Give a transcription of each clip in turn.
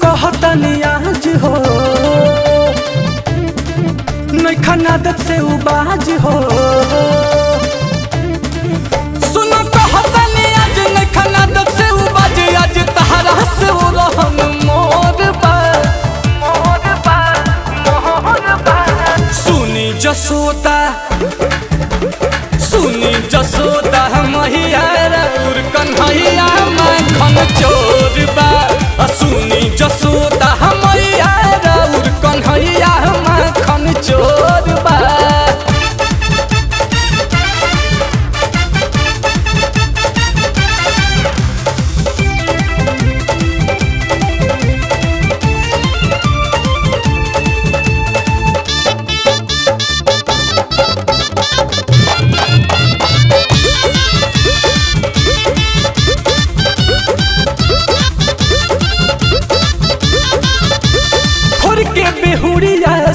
कहतनी आज हो नहीं खनादत से उबाज हो। सुनो कहतनी आज नहीं खनादत से उबाज, आज तहरा से रहन मोर बा सुनी जसोदा मैया रउर कन्हैया माखन चोर बा। सुनी जसोदा मैया रउर कन्हैया माखन चोर बा।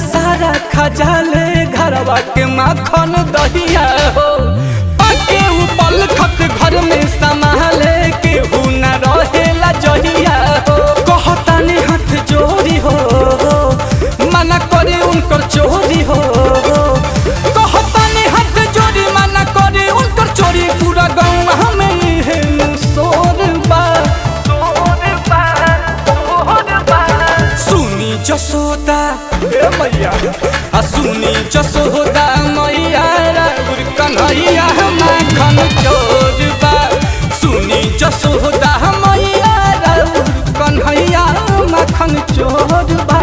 सारा खजाले घरवा के माखन दहिया हो, पाके उपल खत घर में संभाले केहू न रहेला जहिया हो। कहतानी हाथ जोड़ी हो मना करे उनकर चोरी हो, कहतानी हाथ जोड़ी मना करे उनकर चोरी। पूरा गाँव हमें शोर बा सुनी जसोदा मैया सुनी जसोदा मैया रउर कन्हैया माखन चोर बा। सुनी जसोदा मैया रउर कन्हैया माखन चोर बा।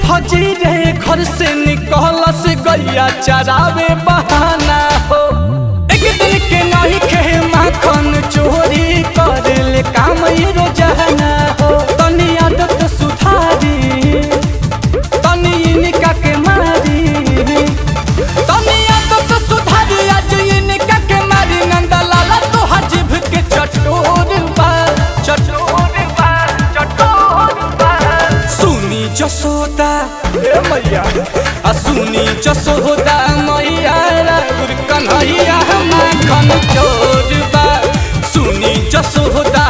फजी रे घर से निकल से गैया चरावे बहाना हो। एक दिन के नहीं खे माखन चोरी कर ले काम रोजाना हो। तनी आदत सुधारी तनी इनका के मारी, तनी आदत सुधारी आज इनका के मारी। नंदा लाला तो हजीब के चटोर बा सुनी जसोदा मैया सुनी जसोदा मैया रउर कन्हैया माखन चोर बा। सुनी जसोदा